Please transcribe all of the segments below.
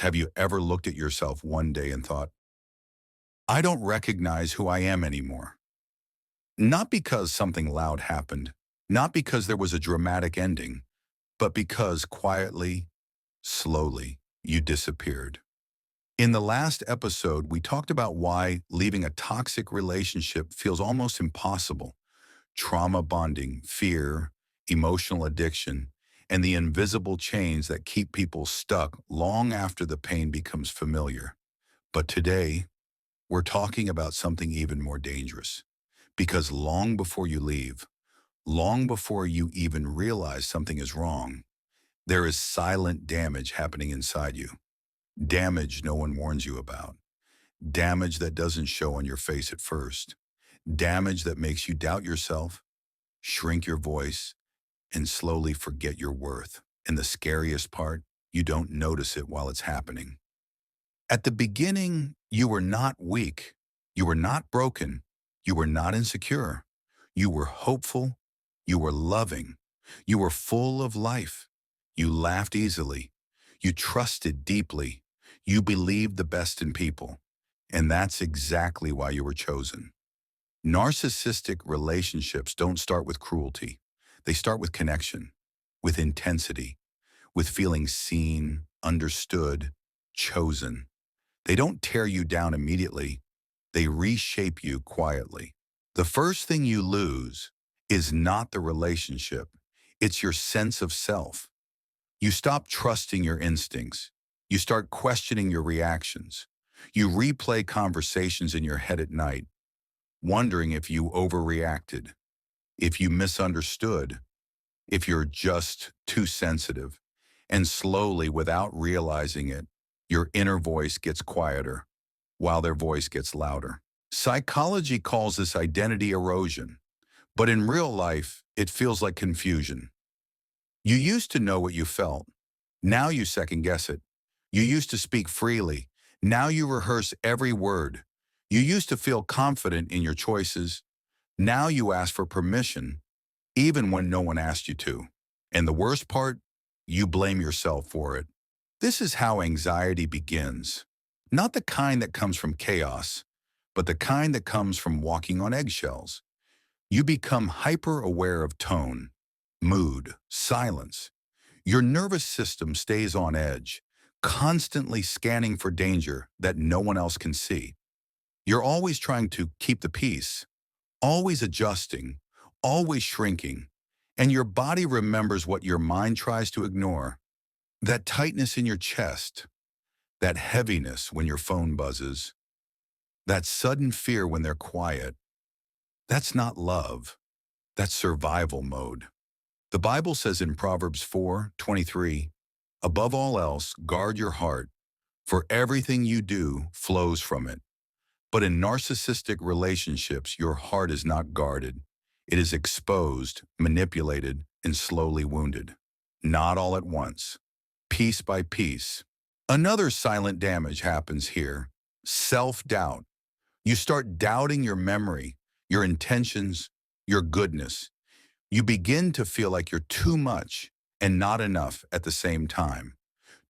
Have you ever looked at yourself one day and thought, I don't recognize who I am anymore? Not because something loud happened, not because there was a dramatic ending, but because quietly, slowly, you disappeared. In the last episode, we talked about why leaving a toxic relationship feels almost impossible. Trauma bonding, fear, emotional addiction, and the invisible chains that keep people stuck long after the pain becomes familiar. But today, we're talking about something even more dangerous. Because long before you leave, long before you even realize something is wrong, there is silent damage happening inside you. Damage no one warns you about. Damage that doesn't show on your face at first. Damage that makes you doubt yourself, shrink your voice, and slowly forget your worth. And the scariest part, you don't notice it while it's happening. At the beginning, you were not weak. You were not broken. You were not insecure. You were hopeful. You were loving. You were full of life. You laughed easily. You trusted deeply. You believed the best in people. And that's exactly why you were chosen. Narcissistic relationships don't start with cruelty. They start with connection, with intensity, with feeling seen, understood, chosen. They don't tear you down immediately. They reshape you quietly. The first thing you lose is not the relationship. It's your sense of self. You stop trusting your instincts. You start questioning your reactions. You replay conversations in your head at night, wondering if you overreacted, if you misunderstood, if you're just too sensitive. And slowly, without realizing it, your inner voice gets quieter while their voice gets louder. Psychology calls this identity erosion, but in real life, it feels like confusion. You used to know what you felt. Now you second guess it. You used to speak freely. Now you rehearse every word. You used to feel confident in your choices. Now you ask for permission, even when no one asked you to. And the worst part, you blame yourself for it. This is how anxiety begins. Not the kind that comes from chaos, but the kind that comes from walking on eggshells. You become hyper-aware of tone, mood, silence. Your nervous system stays on edge, constantly scanning for danger that no one else can see. You're always trying to keep the peace, always adjusting, always shrinking, and your body remembers what your mind tries to ignore. That tightness in your chest, that heaviness when your phone buzzes, that sudden fear when they're quiet, that's not love, that's survival mode. The Bible says in Proverbs 4:23, above all else, guard your heart, for everything you do flows from it. But in narcissistic relationships, your heart is not guarded. It is exposed, manipulated, and slowly wounded. Not all at once, piece by piece. Another silent damage happens here, self-doubt. You start doubting your memory, your intentions, your goodness. You begin to feel like you're too much and not enough at the same time.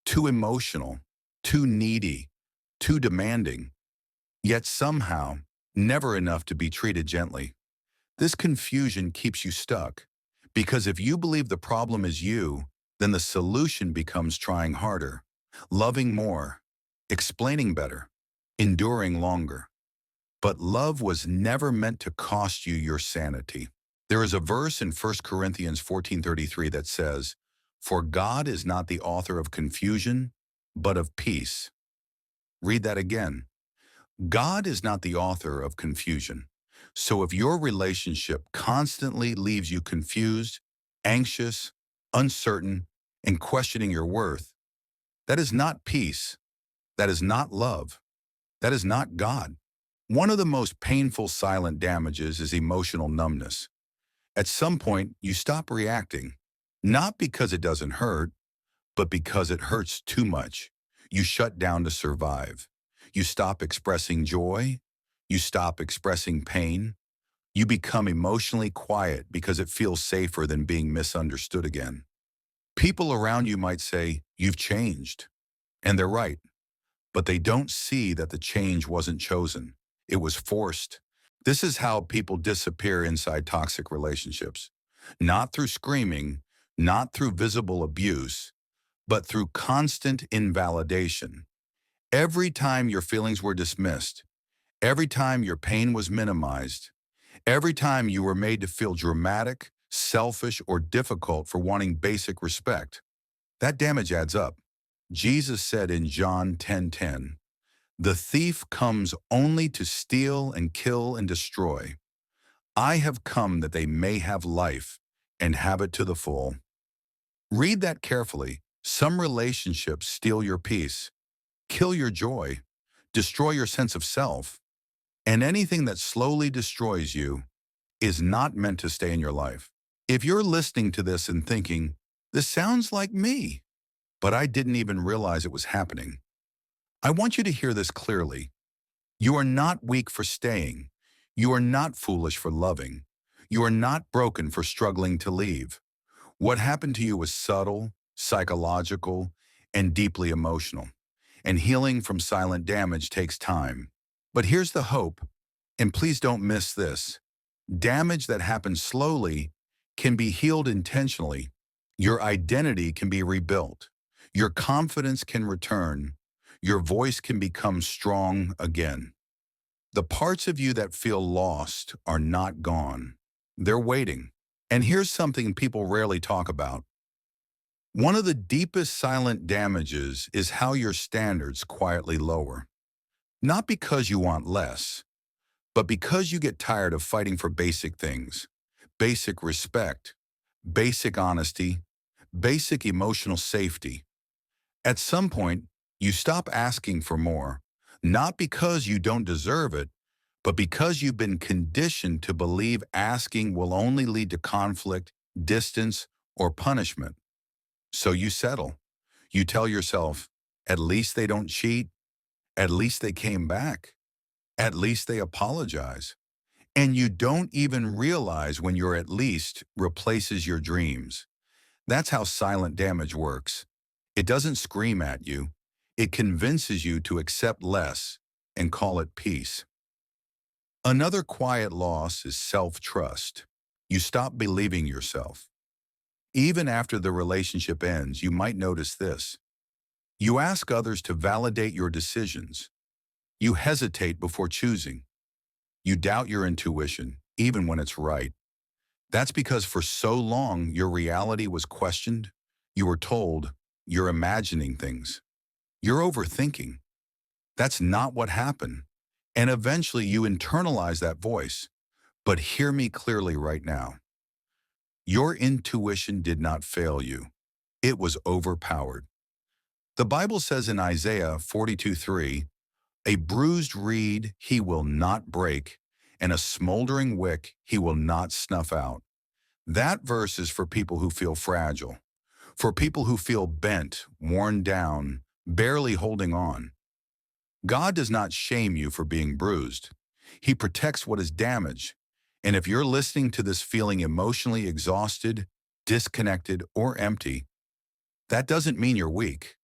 Too emotional, too needy, too demanding, yet somehow never enough to be treated gently. This confusion keeps you stuck, because if you believe the problem is you, then the solution becomes trying harder, loving more, explaining better, enduring longer. But love was never meant to cost you your sanity. There is a verse in 1 Corinthians 14:33 that says, "For God is not the author of confusion, but of peace." Read that again. God is not the author of confusion. So if your relationship constantly leaves you confused, anxious, uncertain, and questioning your worth, that is not peace. That is not love. That is not God. One of the most painful silent damages is emotional numbness. At some point, you stop reacting, not because it doesn't hurt, but because it hurts too much. You shut down to survive. You stop expressing joy. You stop expressing pain. You become emotionally quiet because it feels safer than being misunderstood again. People around you might say, "You've changed." And they're right, but they don't see that the change wasn't chosen. It was forced. This is how people disappear inside toxic relationships. Not through screaming, not through visible abuse, but through constant invalidation. Every time your feelings were dismissed, every time your pain was minimized, every time you were made to feel dramatic, selfish, or difficult for wanting basic respect, that damage adds up. Jesus said in John 10:10, "The thief comes only to steal and kill and destroy. I have come that they may have life and have it to the full." Read that carefully. Some relationships steal your peace, kill your joy, destroy your sense of self, and anything that slowly destroys you is not meant to stay in your life. If you're listening to this and thinking, "This sounds like me, but I didn't even realize it was happening," I want you to hear this clearly. You are not weak for staying. You are not foolish for loving. You are not broken for struggling to leave. What happened to you was subtle, psychological, and deeply emotional. And healing from silent damage takes time. But here's the hope, and please don't miss this. Damage that happens slowly can be healed intentionally. Your identity can be rebuilt. Your confidence can return. Your voice can become strong again. The parts of you that feel lost are not gone. They're waiting. And here's something people rarely talk about. One of the deepest silent damages is how your standards quietly lower. Not because you want less, but because you get tired of fighting for basic things, basic respect, basic honesty, basic emotional safety. At some point, you stop asking for more, not because you don't deserve it, but because you've been conditioned to believe asking will only lead to conflict, distance, or punishment. So you settle. You tell yourself, at least they don't cheat, at least they came back, at least they apologize. And you don't even realize when your "at least" replaces your dreams. That's how silent damage works. It doesn't scream at you. It convinces you to accept less and call it peace. Another quiet loss is self-trust. You stop believing yourself. Even after the relationship ends, you might notice this. You ask others to validate your decisions. You hesitate before choosing. You doubt your intuition, even when it's right. That's because for so long, your reality was questioned. You were told, "You're imagining things. You're overthinking." That's not what happened. And eventually you internalize that voice. But hear me clearly right now. Your intuition did not fail you. It was overpowered. The Bible says in Isaiah 42:3, "A bruised reed he will not break, and a smoldering wick he will not snuff out." That verse is for people who feel fragile, for people who feel bent, worn down, barely holding on. God does not shame you for being bruised. He protects what is damaged. And if you're listening to this feeling emotionally exhausted, disconnected, or empty, that doesn't mean you're weak.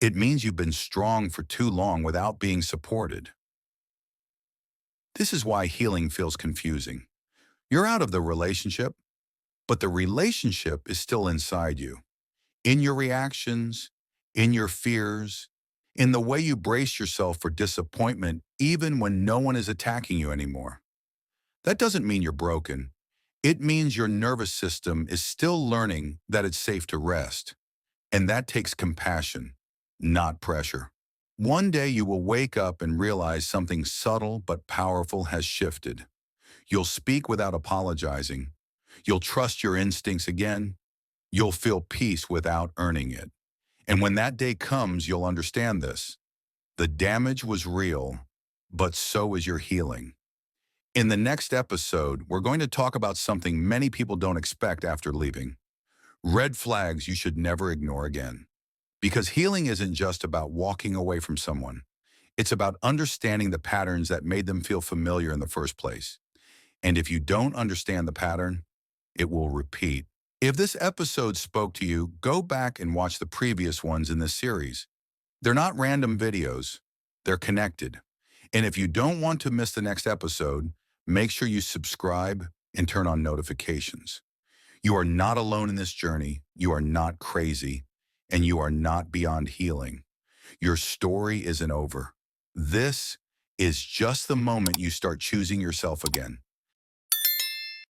It means you've been strong for too long without being supported. This is why healing feels confusing. You're out of the relationship, but the relationship is still inside you. In your reactions, in your fears, in the way you brace yourself for disappointment even when no one is attacking you anymore. That doesn't mean you're broken. It means your nervous system is still learning that it's safe to rest. And that takes compassion, not pressure. One day you will wake up and realize something subtle but powerful has shifted. You'll speak without apologizing. You'll trust your instincts again. You'll feel peace without earning it. And when that day comes, you'll understand this. The damage was real, but so is your healing. In the next episode, we're going to talk about something many people don't expect after leaving. Red flags you should never ignore again. Because healing isn't just about walking away from someone. It's about understanding the patterns that made them feel familiar in the first place. And if you don't understand the pattern, it will repeat. If this episode spoke to you, go back and watch the previous ones in this series. They're not random videos. They're connected. And if you don't want to miss the next episode, make sure you subscribe and turn on notifications. You are not alone in this journey. You are not crazy. And you are not beyond healing. Your story isn't over. This is just the moment you start choosing yourself again.